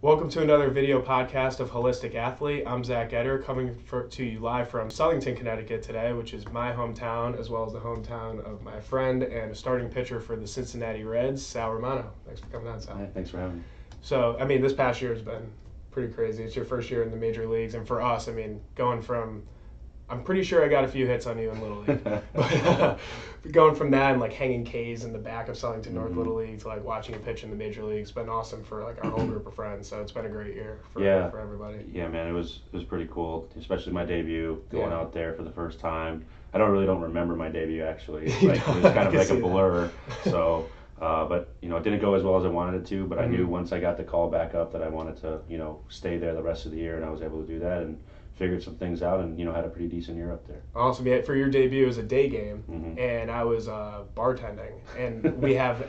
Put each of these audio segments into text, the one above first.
Welcome to another video podcast of Holistic Athlete. I'm Zach Etter, to you live from Southington, Connecticut today, which is my hometown as well as the hometown of my friend and a starting pitcher for the Cincinnati Reds, Sal Romano. Thanks for coming on, Sal. Hey, thanks for having me. So, this past year has been pretty crazy. It's your first year in the major leagues, and for us, going from, I'm pretty sure I got a few hits on you in Little League, but going from that and hanging K's in the back of Southington North Little League to watching you pitch in the major leagues, been awesome for our whole group of friends. So it's been a great year for everybody. Yeah, man, it was pretty cool, especially my debut, going out there for the first time. I don't remember my debut actually. It was kind of like a blur. So, but it didn't go as well as I wanted it to. But I knew once I got the call back up that I wanted to stay there the rest of the year, and I was able to do that and figured some things out and had a pretty decent year up there. Awesome. Yeah, for your debut, it was a day game, and I was bartending, and we have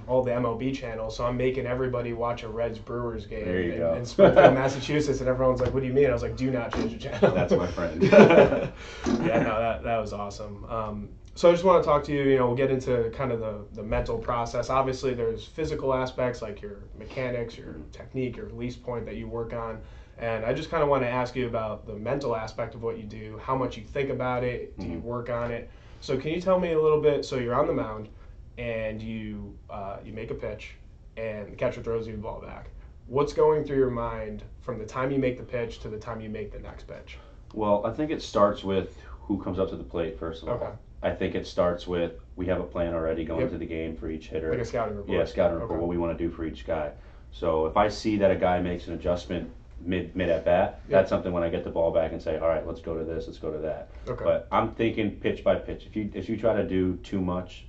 all the MLB channels, so I'm making everybody watch a Reds Brewers game in Springfield, Massachusetts, and everyone's like, "What do you mean?" I was like, "Do not change the channel." That's my friend. Yeah, no, that was awesome. So I just want to talk to you. We'll get into kind of the mental process. Obviously, there's physical aspects like your mechanics, your technique, your release point that you work on. And I just kind of want to ask you about the mental aspect of what you do, how much you think about it, do you work on it? So can you tell me a little bit, so you're on the mound and you make a pitch and the catcher throws you the ball back. What's going through your mind from the time you make the pitch to the time you make the next pitch? Well, I think it starts with who comes up to the plate, first of all. Okay. I think it starts with, we have a plan already going into the game for each hitter. Like a scouting report. Yeah, scouting report, what we want to do for each guy. So if I see that a guy makes an adjustment mid at bat, that's something when I get the ball back and say, all right, let's go to this, let's go to that. Okay. But I'm thinking pitch by pitch. If you try to do too much,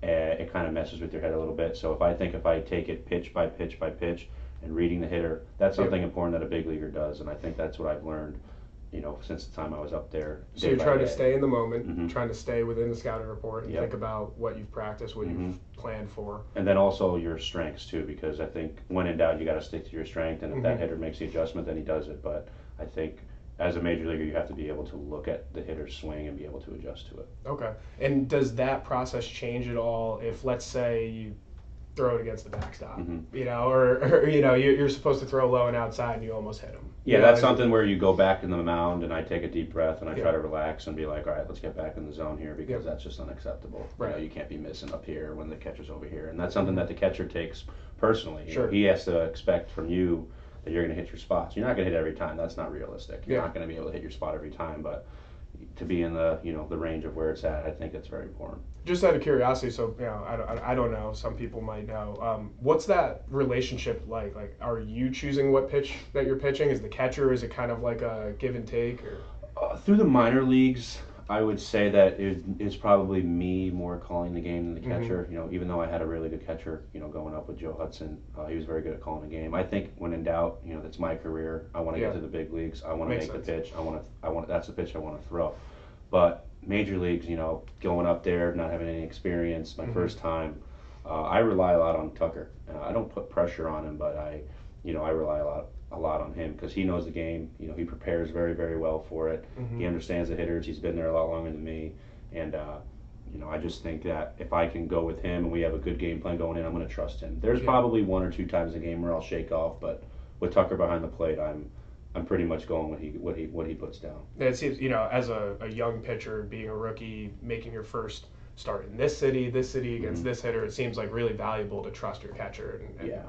it kind of messes with your head a little bit. So if I take it pitch by pitch by pitch and reading the hitter, that's something important that a big leaguer does, and I think that's what I've learned since the time I was up there. So you're trying to stay in the moment, trying to stay within the scouting report and think about what you've practiced, what you've planned for. And then also your strengths too, because I think when in doubt, you got to stick to your strength, and if that hitter makes the adjustment, then he does it. But I think as a major leaguer, you have to be able to look at the hitter's swing and be able to adjust to it. Okay. And does that process change at all if, let's say, you throw it against the backstop, or you're supposed to throw low and outside and you almost hit him? Yeah, that's something where you go back in the mound and I take a deep breath and I try to relax and be like, all right, let's get back in the zone here, because that's just unacceptable. Right. You can't be missing up here when the catcher's over here, and that's something that the catcher takes personally. He has to expect from you that you're going to hit your spots. You're not going to hit every time. That's not realistic. You're not going to be able to hit your spot every time, but to be in the the range of where it's at, I think that's very important. Just out of curiosity, so I don't know, some people might know. What's that relationship like? Like, are you choosing what pitch that you're pitching? Is the catcher? Is it kind of like a give and take? Or through the minor leagues, I would say that it's probably me more calling the game than the catcher. Even though I had a really good catcher, going up with Joe Hudson, he was very good at calling the game. I think when in doubt, that's my career. I want to get to the big leagues. I want to make the pitch. That's the pitch I want to throw. But major leagues, going up there, not having any experience, my first time, I rely a lot on Tucker. I don't put pressure on him, but I rely a lot on him, because he knows the game. He prepares very, very well for it. He understands the hitters. He's been there a lot longer than me, and I just think that if I can go with him and we have a good game plan going in, I'm going to trust him. There's probably one or two times a game where I'll shake off, but with Tucker behind the plate, I'm pretty much going what he puts down. It seems, as a young pitcher, being a rookie, making your first start in this city against this hitter, it seems like really valuable to trust your catcher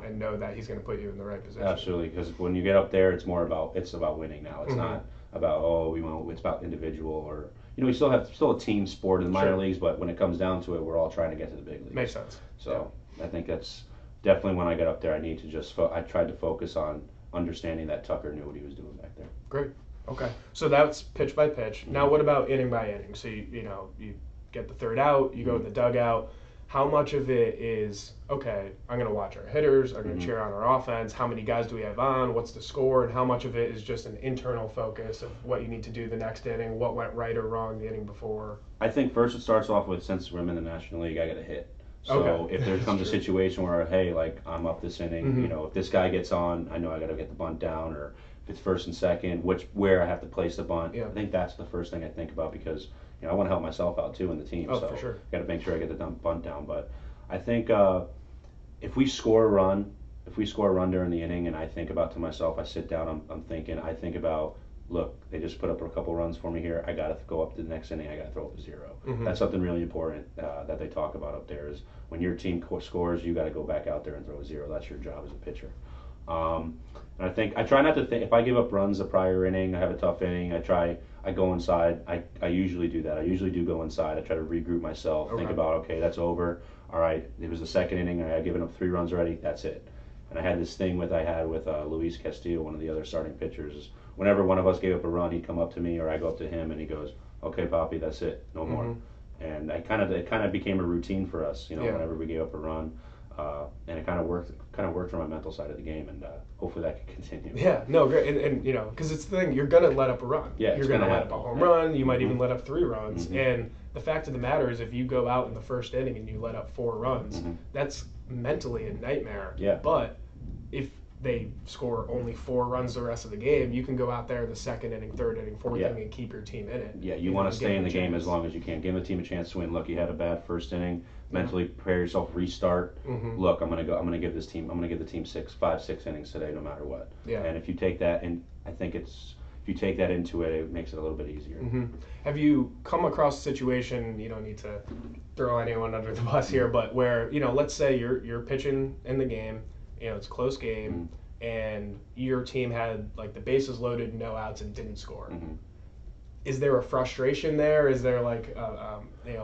and know that he's going to put you in the right position. Absolutely, because when you get up there, it's about winning now. It's not about it's about individual, or we still a team sport in the minor leagues, but when it comes down to it, we're all trying to get to the big leagues. Makes sense. So I think that's definitely, when I get up there, I need to just I tried to focus on understanding that Tucker knew what he was doing back there. Great. Okay. So that's pitch by pitch. Now what about inning by inning? So you get the third out, you go in the dugout. How much of it is, okay, I'm going to watch our hitters, I'm going to cheer on our offense, how many guys do we have on, what's the score, and how much of it is just an internal focus of what you need to do the next inning, what went right or wrong the inning before? I think first it starts off with, since we're in the National League, I got to hit. So if there comes a situation where, hey, I'm up this inning, if this guy gets on, I know I got to get the bunt down, or if it's first and second, where I have to place the bunt. I think that's the first thing I think about, because I want to help myself out too in the team. Oh, so for sure. Got to make sure I get the bunt down. But I think if we score a run, if we score a run during the inning and I think about to myself, I sit down, I'm thinking, I think about, look, they just put up a couple runs for me here. I got to go up to the next inning. I got to throw up a 0. That's something really important that they talk about up there is when your team scores, you got to go back out there and throw a 0. That's your job as a pitcher. And I try not to think, if I give up runs the prior inning, I have a tough inning, I go inside. I usually do that. I usually do go inside. I try to regroup myself, think about, okay, that's over. All right, it was the second inning. I had given up 3 runs already. That's it. And I had this thing I had with Luis Castillo, one of the other starting pitchers. Is whenever one of us gave up a run, he'd come up to me or I go up to him and he goes, "Okay, Poppy, that's it, no more." And it kind of became a routine for us, whenever we gave up a run, and it kind of worked for my mental side of the game, and hopefully that can continue. Yeah, no, great, and because it's the thing, you're gonna let up a run. Yeah, you're gonna let up a home run. You might even let up 3 runs, Mm-hmm. and the fact of the matter is, if you go out in the first inning and you let up 4 runs, that's mentally a nightmare. Yeah. But if they score only 4 runs the rest of the game, you can go out there the second inning, third inning, fourth inning, and keep your team in it. Yeah, you want to stay in the game as long as you can. Give the team a chance to win. Look, you had a bad first inning. Mentally prepare yourself, restart. Look, I'm gonna give the team 5-6 innings today, no matter what. Yeah. And if you take that, and I think if you take that into it, it makes it a little bit easier. Have you come across a situation, you don't need to throw anyone under the bus here, but where, let's say you're pitching in the game, it's a close game, and your team had like the bases loaded, no outs, and didn't score. Is there a frustration there? Is there like a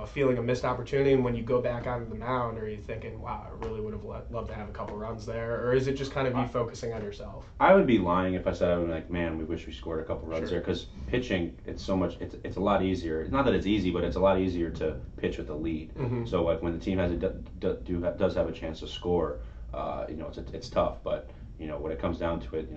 feeling of missed opportunity? And when you go back onto the mound, are you thinking, wow, I really would have loved to have a couple runs there? Or is it just kind of you focusing on yourself? I would be lying if I said I would be like, man, we wish we scored a couple runs there. Because pitching, it's a lot easier. Not that it's easy, but it's a lot easier to pitch with the lead. So like when the team does have a chance to score, it's tough. But when it comes down to it,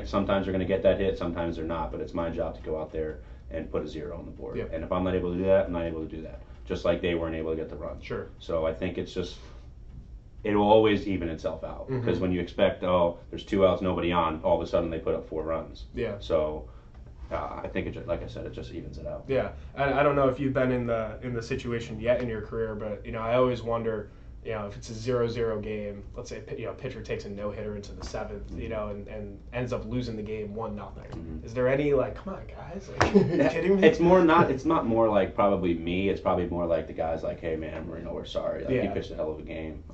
sometimes they're gonna get that hit, sometimes they're not. But it's my job to go out there and put a 0 on the board. Yep. And if I'm not able to do that, I'm not able to do that. Just like they weren't able to get the run. Sure. So I think it'll always even itself out. Because when you expect, there's 2 outs, nobody on, all of a sudden they put up 4 runs. Yeah. So I think like I said, it just evens it out. Yeah. I don't know if you've been in the situation yet in your career, but I always wonder, if it's a 0-0 game, let's say pitcher takes a no-hitter into the 7th, and ends up losing the game 1-0. Is there any like, come on guys, like, are you kidding me? It's not more like probably me. It's probably more like the guys like, hey man, we're sorry. Like, you pitched a hell of a game.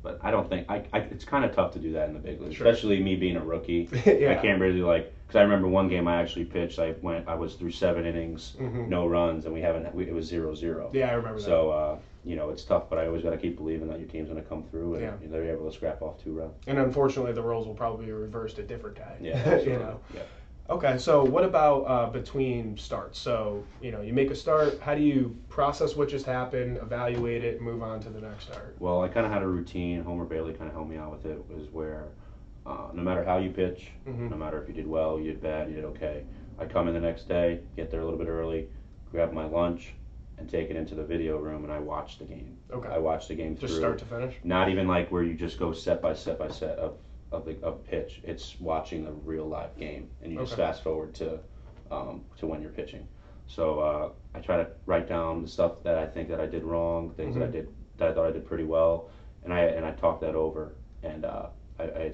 But I don't think it's kind of tough to do that in the big leagues, especially me being a rookie. I can't really because I remember one game I actually pitched. I was through 7 innings, no runs, and it was 0-0. Yeah, I remember that. So it's tough, but I always got to keep believing that your team's going to come through and they're able to scrap off 2 runs. And unfortunately, the roles will probably be reversed a different day. Yeah, absolutely. Yeah. Okay, so what about between starts? So, you make a start. How do you process what just happened, evaluate it, move on to the next start? Well, I kind of had a routine. Homer Bailey kind of helped me out with it, was where no matter how you pitch, no matter if you did well, you did bad, you did okay, I come in the next day, get there a little bit early, grab my lunch, and take it into the video room, and I watch the game. Okay. I watch the game Just through. start to finish? Not even like where you just go set by set by set of pitch. It's watching a real live game, and you just fast forward to when you're pitching. So I try to write down the stuff that I think that I did wrong, things that I thought I did pretty well, and I talk that over, and I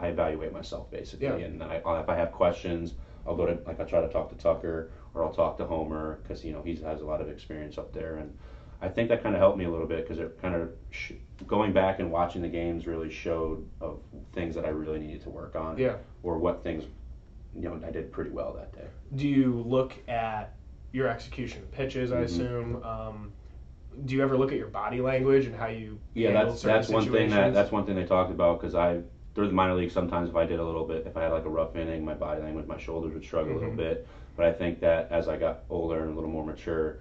evaluate myself basically. Yeah. And if I have questions, I'll I try to talk to Tucker, or I'll talk to Homer, because he has a lot of experience up there, and I think that kind of helped me a little bit, because it kind of going back and watching the games really showed of things that I really needed to work on, or what things I did pretty well that day. Do you look at your execution of pitches? I assume. Do you ever look at your body language and how you handle certain that's one situations? That's one thing they talked about, because through the minor league, sometimes if I did a little bit, if I had like a rough inning, my body language, my shoulders would struggle a little bit. But I think that as I got older and a little more mature,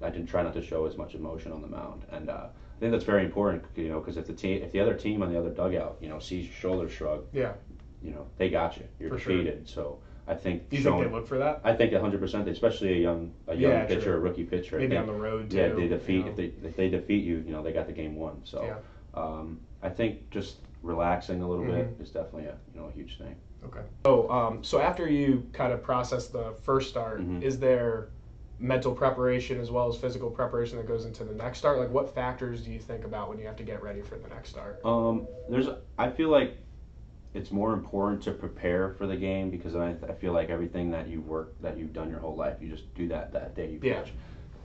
I didn't try not to show as much emotion on the mound, and I think that's very important. Because if the other team on the other dugout, sees your shoulders shrug, they got you. You're defeated. Sure. So I think. Do you think they look for that? I think 100%, especially a young pitcher, true. a rookie pitcher. Maybe on the road too. Yeah, if they defeat you, they got the game won. So I think just relaxing a little bit is definitely a huge thing. Okay. So after you kind of process the first start, is there mental preparation as well as physical preparation that goes into the next start? Like, what factors do you think about when you have to get ready for the next start? I feel like it's more important to prepare for the game because I feel like everything that you've done your whole life, you just do that day you pitch. Yeah.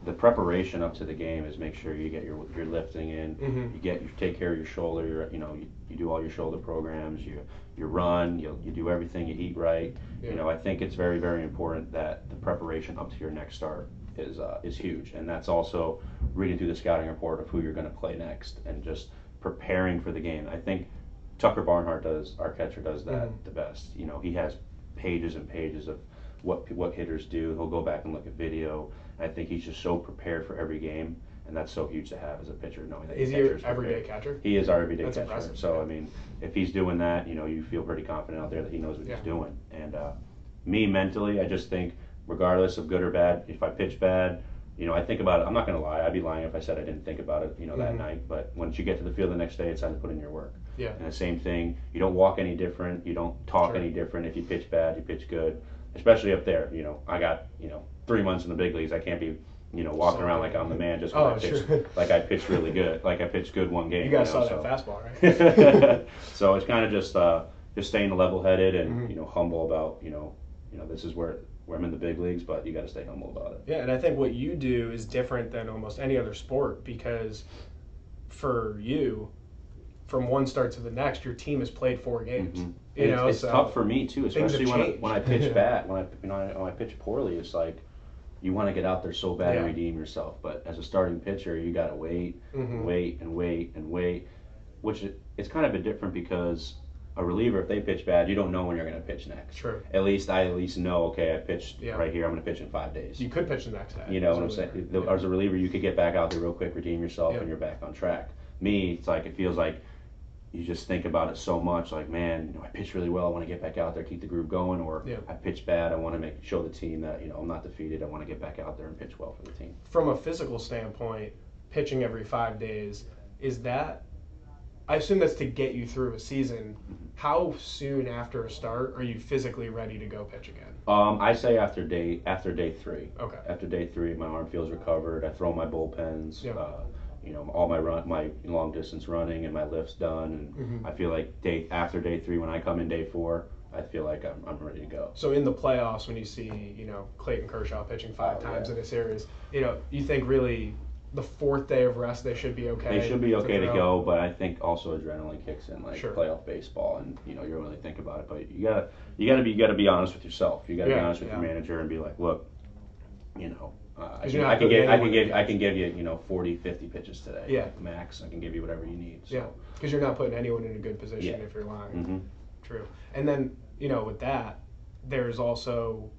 The preparation up to the game is make sure you get your lifting in, you take care of your shoulder, you do all your shoulder programs, you run, you do everything, you eat right. Yeah. I think it's very, very important that the preparation up to your next start is huge, and that's also reading through the scouting report of who you're going to play next and just preparing for the game. I think Tucker Barnhart our catcher does that the best. He has pages and pages of what hitters do. He'll go back and look at video. I think he's just so prepared for every game, and that's so huge to have as a pitcher, knowing that is he your everyday catcher? He is our everyday that's catcher. Impressive. So I mean, if he's doing that, you feel pretty confident out there that he knows what he's doing. And me mentally, I just think, regardless of good or bad, if I pitch bad, I think about it. I'm not going to lie. I'd be lying if I said I didn't think about it, that night. But once you get to the field the next day, it's time to put in your work. Yeah. And the same thing, you don't walk any different. You don't talk any different. If you pitch bad, you pitch good. Especially up there, I got 3 months in the big leagues. I can't be walking around like I'm the man just because like I pitched really good. Like I pitched good one game. You guys saw that fastball, right? So it's kind of just staying level-headed and humble about this is where I'm in the big leagues, but you got to stay humble about it. Yeah, and I think what you do is different than almost any other sport because for you, from one start to the next, your team has played 4 games. It's tough for me too, especially when I pitch bad. When I pitch poorly, it's like you want to get out there so bad and redeem yourself. But as a starting pitcher, you got to wait, wait, and wait, and wait. Which it's kind of a bit different because a reliever, if they pitch bad, you don't know when you're going to pitch next. True. I at least know, okay, I pitched right here. I'm going to pitch in 5 days. You could pitch the next day. You know what I'm saying? As a reliever, you could get back out there real quick, redeem yourself, and you're back on track. Me, it's like it feels like you just think about it so much, like, man, I pitched really well, I want to get back out there, keep the groove going, or I pitched bad, I want to show the team that, I'm not defeated, I want to get back out there and pitch well for the team. From a physical standpoint, pitching every 5 days, is that, I assume that's to get you through a season. How soon after a start are you physically ready to go pitch again? I say after day 3. Okay. After day 3, my arm feels recovered, I throw my bullpens, all my long distance running and my lifts done, and I feel like after day 3, when I come in day 4, I feel like I'm ready to go. So in the playoffs, when you see Clayton Kershaw pitching 5 times in a series, you think really the 4th day of rest they should be okay. They should be okay to go, but I think also adrenaline kicks in, like playoff baseball, and you really think about it. But you gotta be honest with yourself. You gotta be honest with your manager and be like, look, I can give you 40, 50 pitches today. Yeah. Max. I can give you whatever you need. So. Yeah. Because you're not putting anyone in a good position if you're lying. True. And then with that, there's also,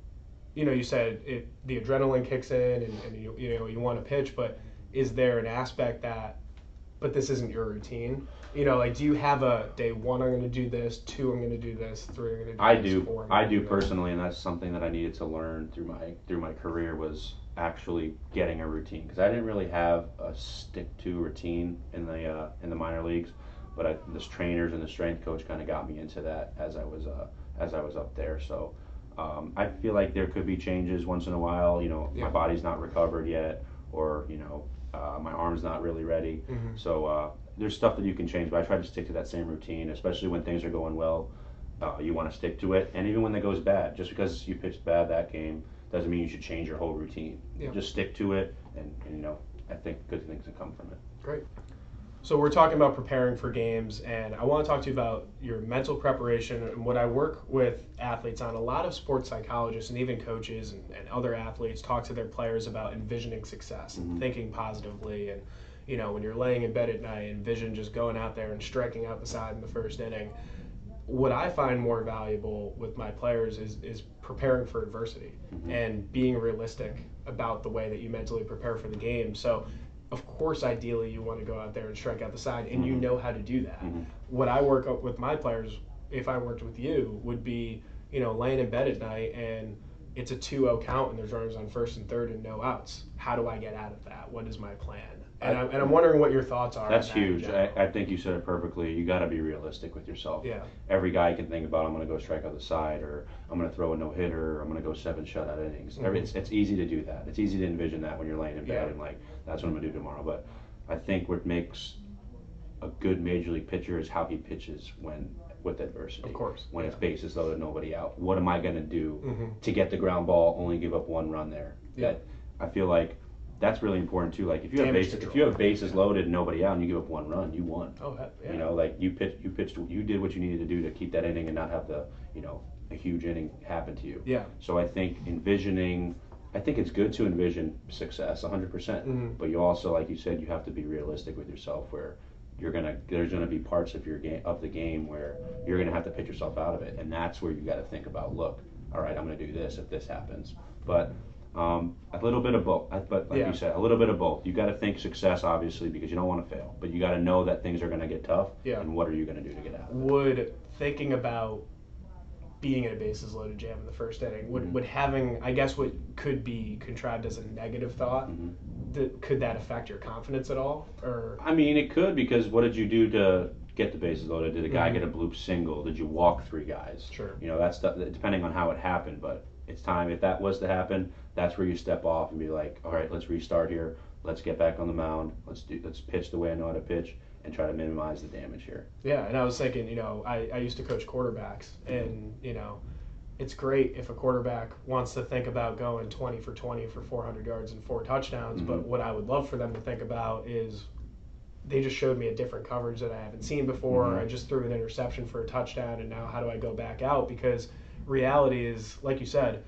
you said the adrenaline kicks in and you want to pitch, but is there an aspect but this isn't your routine? Do you have a day 1 I'm going to do this, 2 I'm going to do this, 3 I'm going to do this, 4 I do personally, and that's something that I needed to learn through my career was actually getting a routine, because I didn't really have a stick-to routine in the minor leagues, but the trainers and the strength coach kind of got me into that as I was up there. So I feel like there could be changes once in a while. My body's not recovered yet, or my arm's not really ready. So there's stuff that you can change, but I try to stick to that same routine, especially when things are going well. You want to stick to it, and even when it goes bad, just because you pitched bad that game doesn't mean you should change your whole routine. Just stick to it, and I think good things can come from it. Great. So we're talking about preparing for games, and I want to talk to you about your mental preparation. And what I work with athletes on, a lot of sports psychologists and even coaches and other athletes talk to their players about envisioning success and thinking positively. And when you're laying in bed at night, envision just going out there and striking out the side in the first inning. What I find more valuable with my players is preparing for adversity and being realistic about the way that you mentally prepare for the game. So, of course, ideally, you want to go out there and strike out the side, and you know how to do that. What I work up with my players, if I worked with you, would be, laying in bed at night and it's a 2-0 count and there's runners on first and third and no outs. How do I get out of that? What is my plan? And I'm wondering what your thoughts are. That's on that in huge. general. I think you said it perfectly. You got to be realistic with yourself. Yeah. Every guy can think about, I'm going to go strike out the side, or I'm going to throw a no hitter, or I'm going to go 7 shutout innings. It's easy to do that. It's easy to envision that when you're laying in bed and like, that's what I'm going to do tomorrow. But I think what makes a good major league pitcher is how he pitches with adversity. Of course. When it's bases loaded, nobody out. What am I going to do to get the ground ball, only give up 1 run there? Yeah. I feel like that's really important too. Like if you have bases loaded and nobody out and you give up 1 run, you won. Oh, yeah. You know, like you pitched, you did what you needed to do to keep that inning and not have a huge inning happen to you. Yeah. So I think it's good to envision success 100%. But you also, like you said, you have to be realistic with yourself where there's gonna be parts of the game where you're gonna have to pitch yourself out of it, and that's where you got to think about, look, all right, I'm gonna do this if this happens. But a little bit of both. But like you said, a little bit of both. You got to think success, obviously, because you don't want to fail. But you got to know that things are going to get tough. Yeah. And what are you going to do to get out of it? Would thinking about being in a bases loaded jam in the first inning, would having, I guess, what could be contrived as a negative thought, could that affect your confidence at all? Or I mean, it could, because what did you do to get the bases loaded? Did a guy get a bloop single? Did you walk 3 guys? Sure. You know, that's depending on how it happened. But it's time, if that was to happen, that's where you step off and be like, all right, let's restart here. Let's get back on the mound. Let's pitch the way I know how to pitch and try to minimize the damage here. Yeah, and I was thinking, I used to coach quarterbacks, and it's great if a quarterback wants to think about going 20 for 20 for 400 yards and 4 touchdowns. But what I would love for them to think about is, they just showed me a different coverage that I haven't seen before. I just threw an interception for a touchdown, and now how do I go back out? Because reality is, like you said,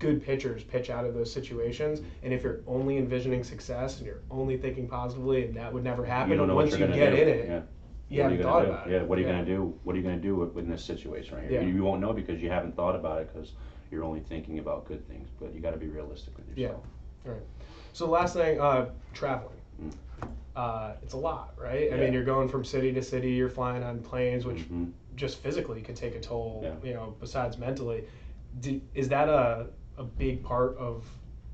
good pitchers pitch out of those situations, and if you're only envisioning success and you're only thinking positively, and that would never happen, you don't know once what you you're get gonna do. in it, you haven't thought about it. Yeah, what are you gonna do? What are you gonna do in this situation right here? Yeah. You won't know because you haven't thought about it, because you're only thinking about good things. But you got to be realistic with yourself. Yeah. All right. So the last thing, traveling. It's a lot, right? I mean, you're going from city to city. You're flying on planes, which just physically could take a toll. Besides mentally, is that a big part of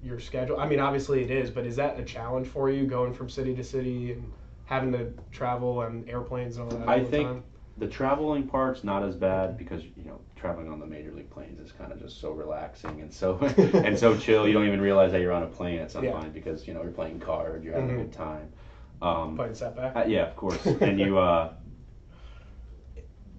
your schedule? I mean, obviously it is, but is that a challenge for you, going from city to city and having to travel on airplanes and all that? I think the traveling part's not as bad, because traveling on the major league planes is kind of just so relaxing and so and so chill. You don't even realize that you're on a plane at some point, because you're playing cards, you're having a good time. Playing setback. Yeah, of course. And you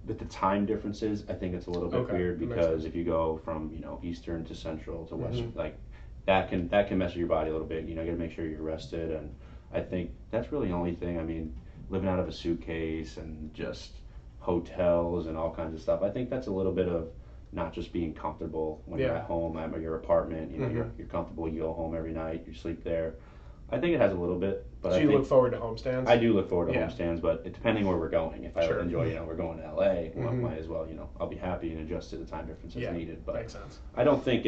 with the time differences, I think it's a little bit weird, because if you go from Eastern to Central to West, like that can mess with your body a little bit. You got to make sure you're rested, and I think that's really the only thing. I mean, living out of a suitcase and just hotels and all kinds of stuff, I think that's a little bit of not just being comfortable when you're at home at your apartment. You're comfortable. You go home every night. You sleep there. I think it has a little bit, but so you look forward to homestands? I do look forward to homestands, but depending where we're going. If I enjoy, we're going to LA, well, might as well, I'll be happy and adjust to the time difference as needed. But makes sense. I don't think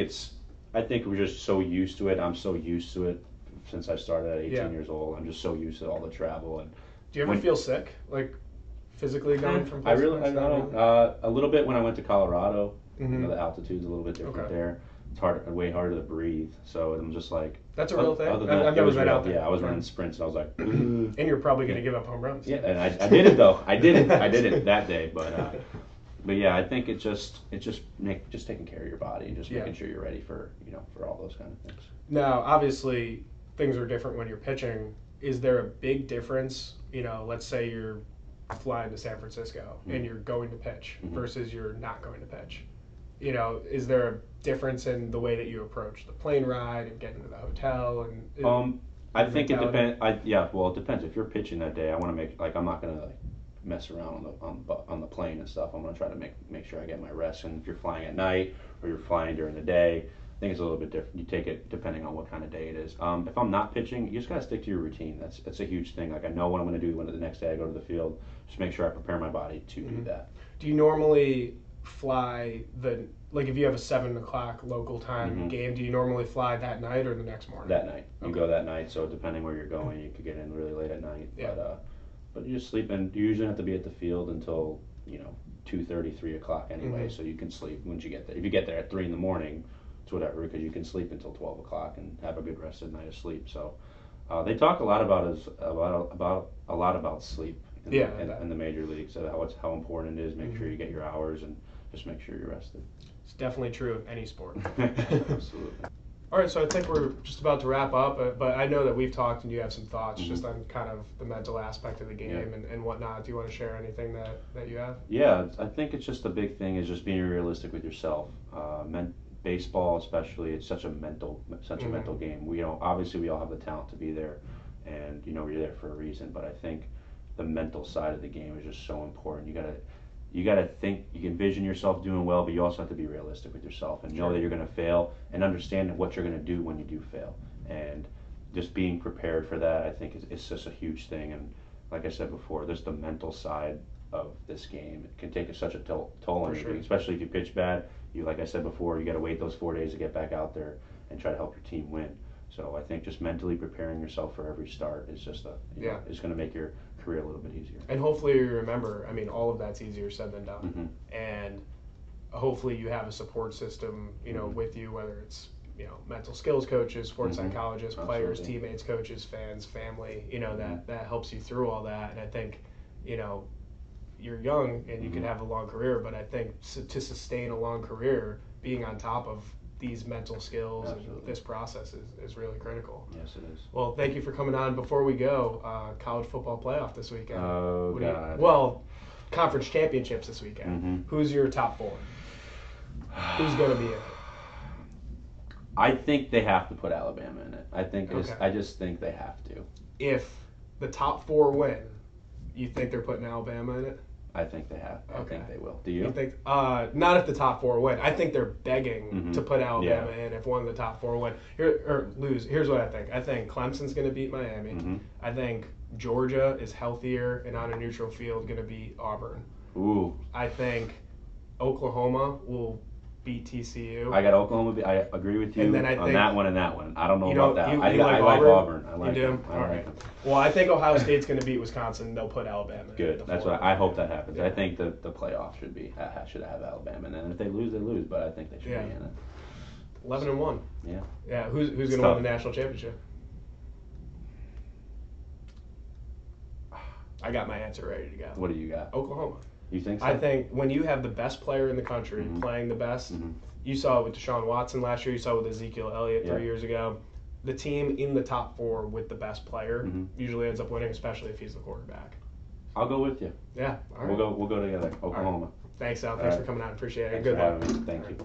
I think we're just so used to it. I'm so used to it since I started at 18 years old. I'm just so used to all the travel. And do you ever feel sick, like physically going from I place to don't. place? A little bit when I went to Colorado. The altitude's a little bit different there. It's way harder to breathe. So I'm just like, that's a real thing. I've never been out there. Yeah, I was running sprints, and I was like, and you're probably going to give up home runs. Yeah, and I did it though. I did it that day. But yeah, I think it's just taking care of your body and just making sure you're ready for for all those kind of things. Now, obviously, things are different when you're pitching. Is there a big difference? Let's say you're flying to San Francisco and you're going to pitch versus you're not going to pitch. Is there a difference in the way that you approach the plane ride and getting to the hotel? And I think it depends. Well, it depends. If you're pitching that day, I want to make I'm not gonna mess around on the plane and stuff. I'm gonna try to make sure I get my rest. And if you're flying at night or you're flying during the day, I think it's a little bit different. You take it depending on what kind of day it is. If I'm not pitching, you just gotta stick to your routine. That's a huge thing. Like, I know what I'm gonna do when the next day I go to the field. Just make sure I prepare my body to do that. Do you normally fly if you have a 7 o'clock local time game, do you normally fly that night or the next morning? That night. You go that night, so depending where you're going, you could get in really late at night. Yeah. But you just sleep, and you usually have to be at the field until 2:30, 3 o'clock anyway, so you can sleep once you get there. If you get there at 3 in the morning, it's whatever, because you can sleep until 12 o'clock and have a good rested night of sleep. So They talk a lot about a lot about sleep in the major leagues. How important it is. Make sure you get your hours and just make sure you're rested. It's definitely true of any sport. Absolutely. All right, so I think we're just about to wrap up, but I know that we've talked and you have some thoughts just on kind of the mental aspect of the game and whatnot. Do you want to share anything that you have? Yeah, I think it's just a big thing is just being realistic with yourself. Baseball especially, it's such a mental game. Obviously we all have the talent to be there, and you're there for a reason. But I think the mental side of the game is just so important. You gotta think. You can envision yourself doing well, but you also have to be realistic with yourself and know that you're gonna fail and understand what you're gonna do when you do fail. And just being prepared for that, I think, is just a huge thing. And like I said before, there's the mental side of this game. It can take such a toll on you, especially if you pitch bad. Like I said before, you got to wait those 4 days to get back out there and try to help your team win. So I think just mentally preparing yourself for every start is just is going to make your career a little bit easier. And hopefully you remember, I mean, all of that's easier said than done. And hopefully you have a support system, with you, whether it's mental skills coaches, sports psychologists, players, teammates, coaches, fans, family, that helps you through all that. And I think, you're young and you can have a long career, but I think to sustain a long career, being on top of these mental skills and this process is really critical. Yes, it is. Well, thank you for coming on. Before we go, college football playoff this weekend. Oh, God. Conference championships this weekend. Who's your top 4? Who's going to be in it? I think they have to put Alabama in it. I just think they have to. If the top 4 win, you think they're putting Alabama in it? I think they have. I think they will. Do you? You think? Not if the top 4 win. I think they're begging to put Alabama in if one of the top 4 win or lose. Here's what I think. I think Clemson's going to beat Miami. I think Georgia is healthier and on a neutral field going to beat Auburn. Ooh. I think Oklahoma will beat TCU. I got Oklahoma. I agree with you on that one and that one. I don't know about that. I like Auburn. I like them. All right. Well, I think Ohio State's going to beat Wisconsin. They'll put Alabama. Good. That's what I hope that happens. Yeah. I think the playoff should have Alabama, and then if they lose, they lose. But I think they should be in it. 11-1. Yeah. Yeah. Who's going to win the national championship? I got my answer ready to go. What do you got? Oklahoma. You think so? I think when you have the best player in the country playing the best, you saw it with Deshaun Watson last year, you saw it with Ezekiel Elliott 3 years ago. The team in the top 4 with the best player usually ends up winning, especially if he's the quarterback. I'll go with you. Yeah. All right. We'll go together. Oklahoma. Right. Thanks, Sal. Thanks for coming out. Appreciate it. Thanks for having me. Thank you.